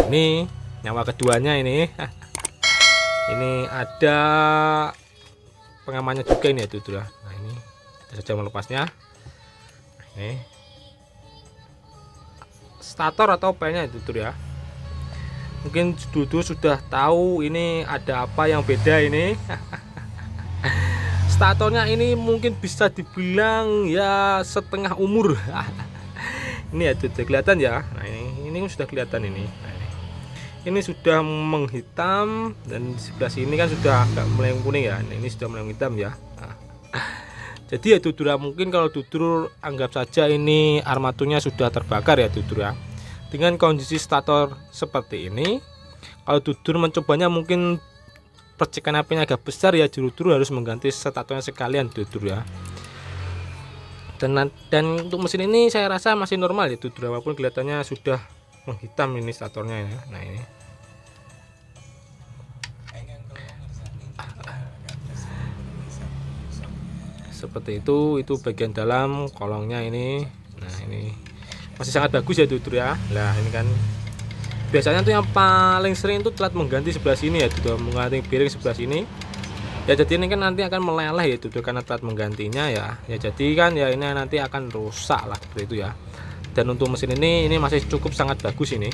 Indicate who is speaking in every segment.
Speaker 1: Ini nyawa keduanya ini. Ini ada pengamannya juga ini ya Dudul ya. Nah ini kita saja melepasnya. Ini stator atau pelnya itu Dudul ya. Mungkin Dudul sudah tahu ini ada apa yang beda ini. Statornya ini mungkin bisa dibilang ya setengah umur. Ini ya Dudul, kelihatan ya. Nah ini sudah kelihatan ini. Nah, ini sudah menghitam dan di sebelah sini kan sudah agak mulai kuning ya. Nah, ini sudah mulai hitam ya. Nah, jadi ya Dudul, mungkin kalau Dudul anggap saja ini armaturnya sudah terbakar ya Dudul ya. Dengan kondisi stator seperti ini, kalau Dudul mencobanya mungkin percikan apinya agak besar ya, Dudul harus mengganti statornya sekalian Dudul ya. Dan untuk mesin ini saya rasa masih normal ya Dudul, walaupun kelihatannya sudah menghitam ini statornya ya. Nah ini seperti itu bagian dalam kolongnya ini. Nah ini masih sangat bagus ya Dudul ya. Nah ini kan biasanya tuh yang paling sering itu telat mengganti sebelah sini ya Dudul, mengganti piring sebelah sini ya. Jadi ini kan nanti akan meleleh ya Dudul karena telat menggantinya ya. Jadi kan ya ini nanti akan rusak lah seperti itu ya. Dan untuk mesin ini masih cukup sangat bagus ini.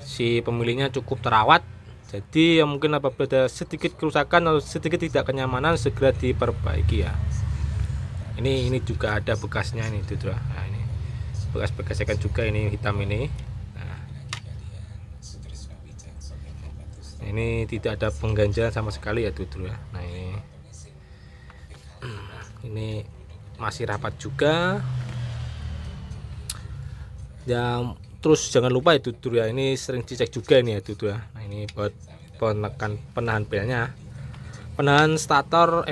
Speaker 1: Si pemiliknya cukup terawat. Jadi ya mungkin apabila ada sedikit kerusakan atau sedikit tidak kenyamanan segera diperbaiki ya. Ini juga ada bekasnya ini Dudul. Nah ini bekas-bekas gesekan juga ini hitam ini. Nah, ini tidak ada pengganjalan sama sekali ya Dudul ya. Nah ini masih rapat juga. Ya terus jangan lupa ya Dudul ya, ini sering dicek juga ini ya Dudul ya. Nah ini buat penahan pelnya, penahan stator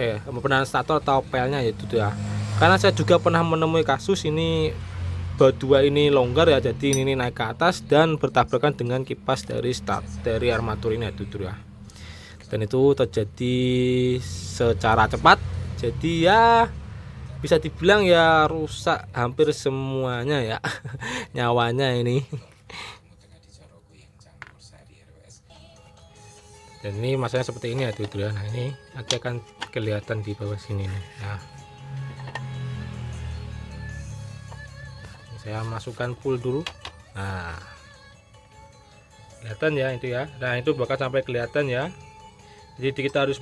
Speaker 1: atau pelnya ya Dudul ya. Karena saya juga pernah menemui kasus ini baut dua ini longgar ya, jadi ini naik ke atas dan bertabrakan dengan kipas dari armatur ini ya Dudul ya. Dan itu terjadi secara cepat, jadi ya bisa dibilang ya rusak hampir semuanya ya. Nyawanya ini. Dan ini masalahnya seperti ini ya Dudul ya. Nah ini nanti akan kelihatan di bawah sini nih. Nah saya masukkan full dulu. Nah kelihatan ya itu ya. Nah itu bakal sampai kelihatan ya. Jadi kita harus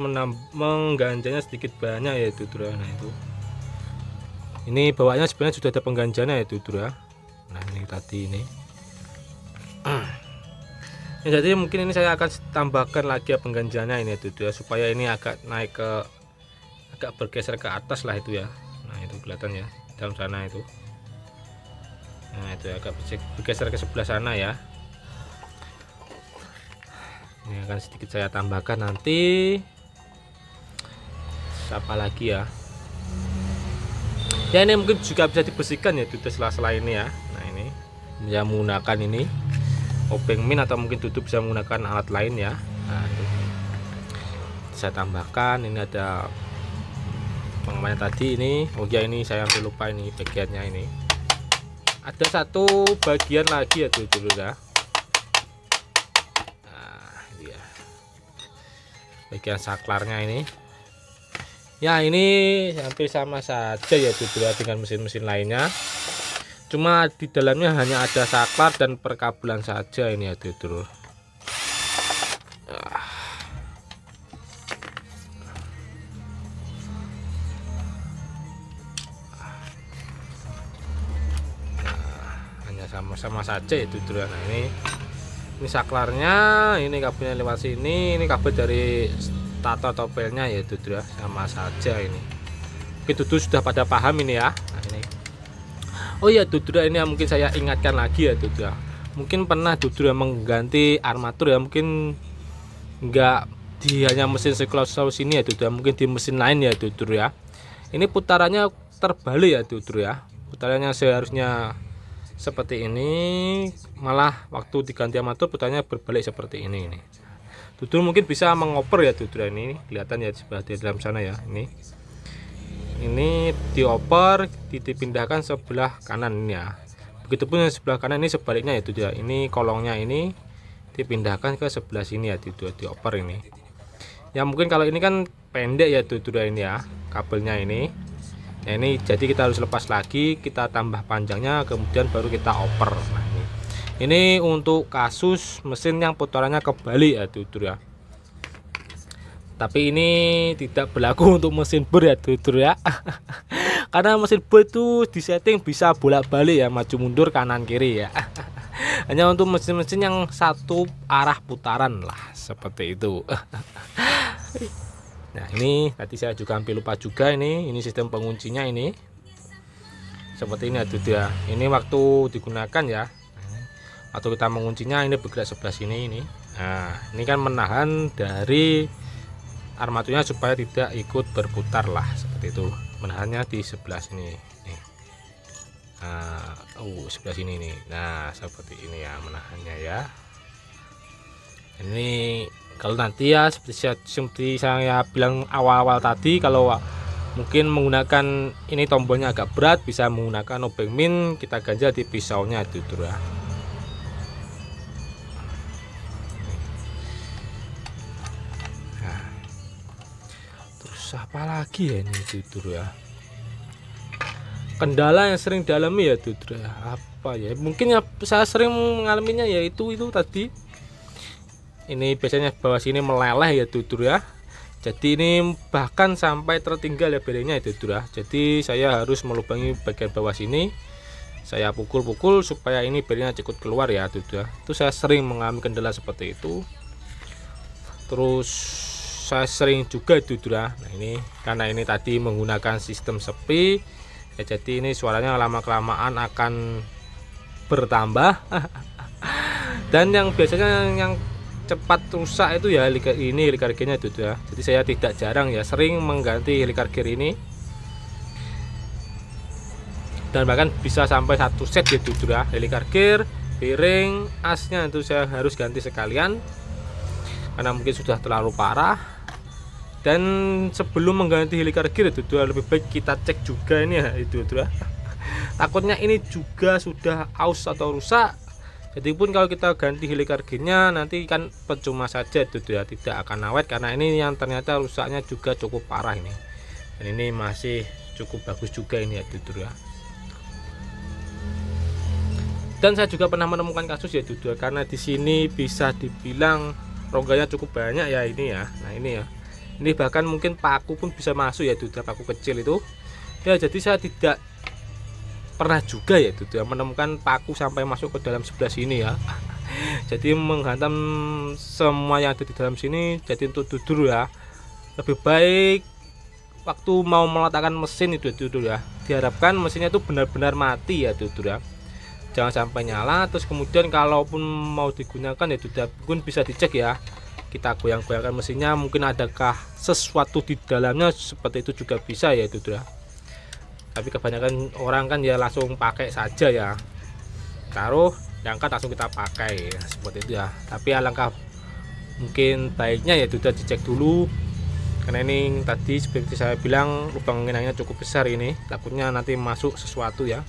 Speaker 1: mengganjanya sedikit banyak ya Dudul ya. Nah itu ini bawahnya sebenarnya sudah ada pengganjanya ya Dudul ya. Nah ini tadi ini ya, jadi mungkin ini saya akan tambahkan lagi ya pengganjanya ini ya Dudul ya, supaya ini agak naik agak bergeser ke atas lah itu ya. Nah itu kelihatan ya dalam sana itu. Nah itu agak bergeser ke sebelah sana ya. Ini akan sedikit saya tambahkan nanti. Siapa lagi ya? Ya ini mungkin juga bisa dibersihkan ya Dudul sela-sela ini ya. Nah ini bisa menggunakan ini obeng min atau mungkin Dudul bisa menggunakan alat lain ya. Nah itu saya tambahkan. Ini ada pengamannya tadi ini. Oh ya ini saya hampir lupa ini bagiannya ini. Ada satu bagian lagi ya Dudul ya. Nah ini ya bagian saklarnya ini. Ya ini hampir sama saja ya Dudul ya dengan mesin-mesin lainnya. Cuma di dalamnya hanya ada saklar dan perkabelan saja ini ya Dudul. Nah, hanya sama-sama saja ya Dudul. Nah ini saklarnya, ini kabelnya lewat sini, ini kabel dari atau pelnya ya Dudul ya, sama saja ini. Oke Dudul sudah pada paham ini ya. Nah ini. Oh ya Dudul ini mungkin saya ingatkan lagi ya Dudul ya. Mungkin pernah Dudul yang mengganti armatur ya, mungkin enggak di hanya mesin Cyclosaurus sini ya Dudul ya, mungkin di mesin lain ya Dudul ya. Ini putarannya terbalik ya Dudul ya. Putarannya seharusnya seperti ini, malah waktu diganti armatur putarannya berbalik seperti ini. Dudul mungkin bisa mengoper ya Dudul ini, kelihatan ya sebelah di dalam sana ya. Ini dioper, dipindahkan sebelah kanan ini ya. Begitupun yang sebelah kanan ini sebaliknya ya tuh ya. Ini kolongnya ini dipindahkan ke sebelah sini ya, dioper ini. Ya mungkin kalau ini kan pendek ya tuh ini ya kabelnya ini. Nah ini jadi kita harus lepas lagi, kita tambah panjangnya, kemudian baru kita oper. Nah ini untuk kasus mesin yang putarannya kebalik ya tuh ya. Tapi ini tidak berlaku untuk mesin bor ya tuh ya. Karena mesin bor itu disetting bisa bolak-balik ya, maju mundur kanan kiri ya. Hanya untuk mesin-mesin yang satu arah putaran lah, seperti itu. Nah ini tadi saya juga hampir lupa juga, ini sistem penguncinya ini seperti ini ya. Ini waktu digunakan ya, atau kita menguncinya ini bergerak sebelah sini ini. Nah ini kan menahan dari armaturnya supaya tidak ikut berputar lah, seperti itu. Menahannya di sebelah sini nih. Sebelah sini nih. Nah seperti ini ya menahannya ya. Ini kalau nanti ya seperti saya bilang awal-awal tadi, kalau mungkin menggunakan ini tombolnya agak berat, bisa menggunakan obeng min, kita ganjal di pisaunya itu ya. Nah, terus apa lagi ya ini tutur ya, kendala yang sering dialami ya tutur ya, apa ya, mungkin ya saya sering mengalaminya ya itu tadi. Ini biasanya bawah sini meleleh ya tutur ya. Jadi ini bahkan sampai tertinggal ya bearingnya itu tutur ya. Jadi saya harus melubangi bagian bawah sini. Saya pukul-pukul supaya ini bearingnya ikut keluar ya tutur ya. Itu saya sering mengalami kendala seperti itu. Terus saya sering juga tutur ya. Nah ini karena ini tadi menggunakan sistem sepi ya, jadi ini suaranya lama-kelamaan akan bertambah. Dan yang biasanya yang cepat rusak itu ya helikargernya itu ya. Jadi saya tidak jarang ya, sering mengganti helikarger ini, dan bahkan bisa sampai satu set ya tutur ya. Helikarger, bearing, asnya itu saya harus ganti sekalian karena mungkin sudah terlalu parah. Dan sebelum mengganti helikarger itu lebih baik kita cek juga ini ya itu ya. Takutnya ini juga sudah aus atau rusak. Jadi pun kalau kita ganti helikargernya nanti kan percuma saja itu ya, tidak akan awet karena ini yang ternyata rusaknya juga cukup parah ini. Dan ini masih cukup bagus juga ini ya tutur ya. Dan saya juga pernah menemukan kasus ya tutur, karena di sini bisa dibilang rongganya cukup banyak ya ini ya. Nah ini ya. Ini bahkan mungkin paku pun bisa masuk ya tutur, paku kecil itu. Ya jadi saya tidak pernah juga ya itu ya menemukan paku sampai masuk ke dalam sebelah sini ya. Jadi menghantam semua yang ada di dalam sini. Jadi untuk tutur ya, lebih baik waktu mau meletakkan mesin itu ya, diharapkan mesinnya itu benar-benar mati ya tutur ya, jangan sampai nyala. Terus kemudian kalaupun mau digunakan ya tutur, pun bisa dicek ya, kita goyang-goyangkan mesinnya, mungkin adakah sesuatu di dalamnya, seperti itu juga bisa ya tutur ya. Tapi kebanyakan orang kan ya langsung pakai saja ya, taruh diangkat langsung kita pakai ya, seperti itu ya. Tapi alangkah mungkin baiknya ya sudah dicek dulu, karena ini tadi seperti saya bilang lubang angin-anginnya cukup besar ini, takutnya nanti masuk sesuatu ya.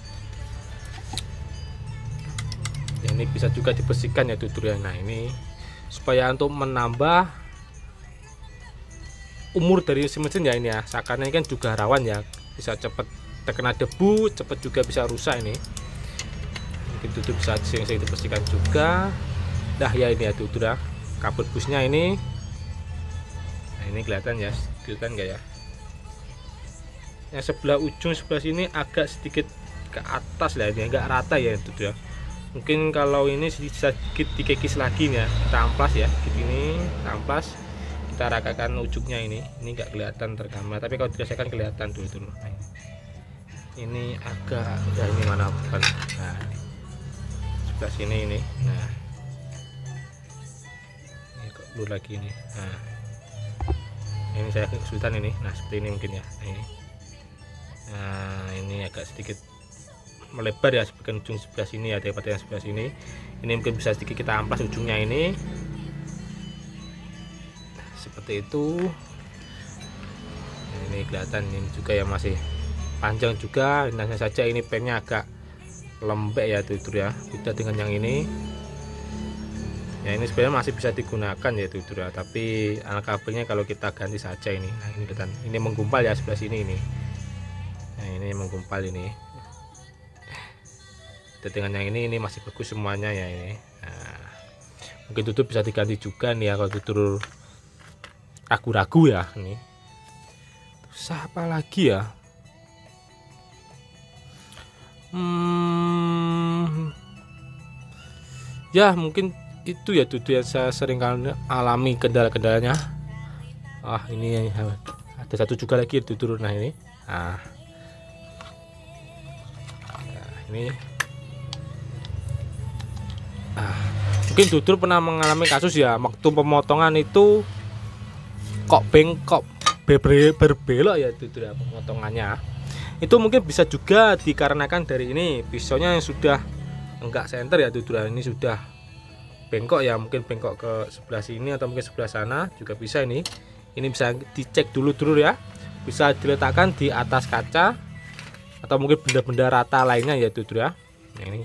Speaker 1: Ya ini bisa juga dibersihkan ya tutur ya. Nah ini supaya untuk menambah umur dari mesin ya ini ya, seakan ini kan juga rawan ya, bisa cepat terkena debu, cepat juga bisa rusak ini. Mungkin tutup bisa sering dibersihkan juga. Dah ya ini ya tutur ya, kabel busnya ini. Nah ini kelihatan ya, kelihatan enggak ya? Yang sebelah ujung sebelah sini agak sedikit ke atas lah, ini enggak rata ya tutur ya. Mungkin kalau ini sedikit dikikis lagi ya, kita amplas ya, ini kita amplas, kita rakakan ujungnya ini enggak kelihatan tergambar, tapi kalau dirasakan kelihatan dulu. Nah, ini agak ya ini mana bukan, nah sebelah sini ini, nah ini kok blur lagi ini. Nah ini saya kesulitan ini, nah seperti ini mungkin ya. Nah ini agak sedikit melebar ya sebagian ujung sebelah sini ya daripada yang sebelah sini. Ini mungkin bisa sedikit kita amplas ujungnya ini, seperti itu. Ini kelihatan ini juga ya, masih panjang juga. Hanya saja ini pennya agak lembek ya tutur ya, beda dengan yang ini ya. Ini sebenarnya masih bisa digunakan ya tutur ya, tapi kabelnya kalau kita ganti saja ini. Nah ini kelihatan, ini menggumpal ya sebelah sini ini. Nah ini menggumpal ini. Dengan yang ini masih bagus semuanya ya ini. Nah, mungkin tutur bisa diganti juga nih ya kalau tutur ragu-ragu ya ini. Terus apa lagi ya? Ya mungkin itu ya tutur yang saya sering kali alami kendala-kendalanya. Ini ada satu juga lagi tutur. Nah ini. Nah ini mungkin tutur pernah mengalami kasus ya, waktu pemotongan itu kok bengkok berbelok ya tutur ya pemotongannya. Itu mungkin bisa juga dikarenakan dari ini pisaunya yang sudah enggak senter ya tutur. Ini sudah bengkok ya, mungkin bengkok ke sebelah sini atau mungkin sebelah sana juga bisa ini. Ini bisa dicek dulu ya, bisa diletakkan di atas kaca atau mungkin benda-benda rata lainnya ya tutur ya. Nah ini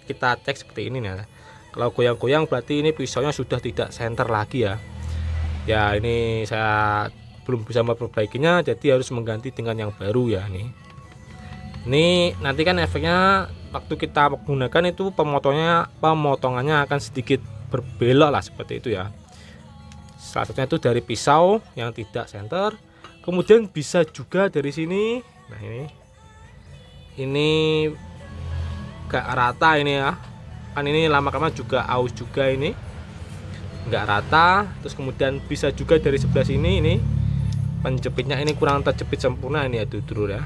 Speaker 1: kita cek seperti ini ya. Kalau goyang-goyang berarti ini pisaunya sudah tidak senter lagi ya. Ya ini saya belum bisa memperbaikinya, jadi harus mengganti dengan yang baru ya nih. Ini nanti kan efeknya waktu kita menggunakan itu pemotongannya akan sedikit berbelok lah seperti itu ya. Salah satunya itu dari pisau yang tidak senter. Kemudian bisa juga dari sini. Nah ini gak rata ini ya, kan ini lama-lama juga aus juga, ini nggak rata. Terus kemudian bisa juga dari sebelah sini, ini penjepitnya ini kurang terjepit sempurna ini ya tutur ya,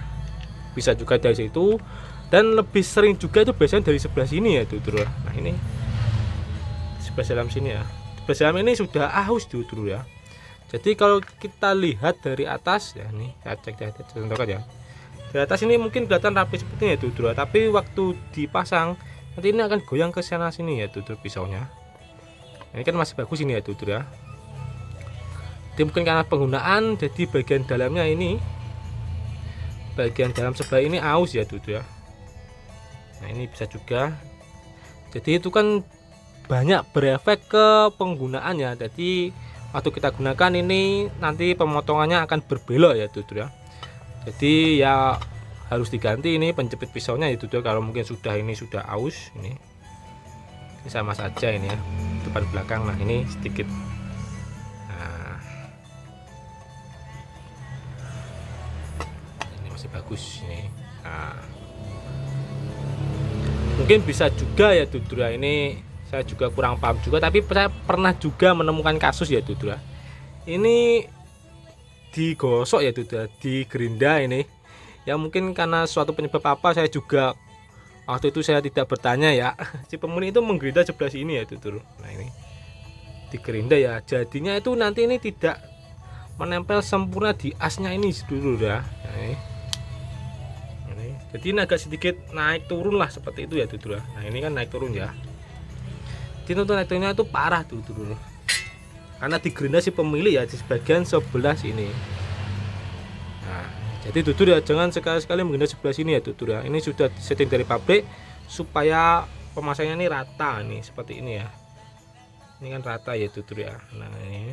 Speaker 1: bisa juga dari situ. Dan lebih sering juga itu biasanya dari sebelah sini ya tutur. Nah ini sebelah dalam sini ya, sebelah dalam ini sudah aus tutur ya. Jadi kalau kita lihat dari atas ya, ini saya cek ya, contohkan ya. Di atas ini mungkin kelihatan rapi seperti ini ya tutur, tapi waktu dipasang nanti ini akan goyang ke sana sini ya tutur pisaunya. Ini kan masih bagus ini ya tutur ya. Jadi mungkin karena penggunaan, jadi bagian dalamnya ini, bagian dalam sebelah ini aus ya tutur ya. Nah ini bisa juga. Jadi itu kan banyak berefek ke penggunaannya. Jadi waktu kita gunakan ini nanti pemotongannya akan berbelok ya tutur ya. Jadi ya harus diganti ini penjepit pisaunya itu tuh, kalau mungkin ini sudah aus ini sama saja ini ya, depan belakang. Nah ini sedikit, nah ini masih bagus ini. Nah mungkin bisa juga ya tutur ya, ini saya juga kurang paham juga, tapi saya pernah juga menemukan kasus ya tutur ya, ini digosok ya tutur, di gerinda ini ya. Mungkin karena suatu penyebab apa saya juga waktu itu saya tidak bertanya ya, si pemuni itu menggerinda sebelah sini ya tutur. Nah ini di gerinda ya, jadinya itu nanti ini tidak menempel sempurna di asnya ini dulu ya. Nah, ini jadi ini agak sedikit naik turun lah seperti itu ya tutur. Nah ini kan naik turun ya, jadi untuk naik turunnya itu parah tutur, karena digerinda si pemilik ya di bagian sebelah sini. Nah, jadi tutur ya jangan sekali-sekali menggerinda sebelah sini ya tutur ya. Ini sudah setting dari pabrik supaya pemasangannya ini rata nih seperti ini ya. Ini kan rata ya tutur ya. Nah ini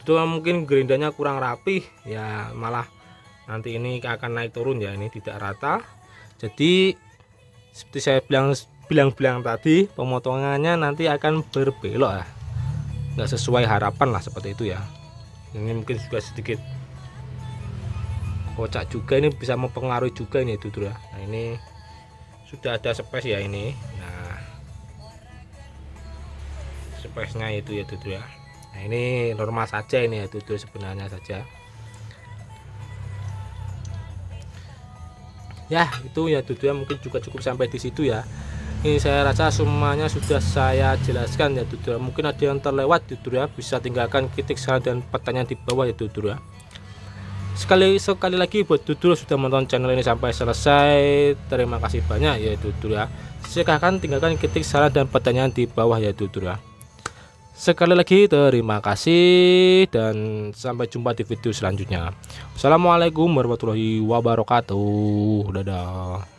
Speaker 1: tutur mungkin gerindanya kurang rapih ya, malah nanti ini akan naik turun ya, ini tidak rata. Jadi seperti saya bilang tadi, pemotongannya nanti akan berbelok ya, nggak sesuai harapan lah seperti itu ya. Ini mungkin juga sedikit kocak juga, ini bisa mempengaruhi juga ini tutur ya. Nah ini sudah ada space ya ini. Nah space nya itu ya tutur ya. Nah ini normal saja ini ya tutur, sebenarnya saja ya. Itu ya tutur ya, mungkin juga cukup sampai di situ ya. Ini saya rasa semuanya sudah saya jelaskan ya tutur. Mungkin ada yang terlewat tutur ya, bisa tinggalkan ketik saran dan pertanyaan di bawah ya tutur ya. Sekali lagi buat tutur sudah menonton channel ini sampai selesai, terima kasih banyak ya tutur ya. Silahkan tinggalkan ketik saran dan pertanyaan di bawah ya tutur ya. Sekali lagi terima kasih dan sampai jumpa di video selanjutnya. Assalamualaikum warahmatullahi wabarakatuh. Dadah.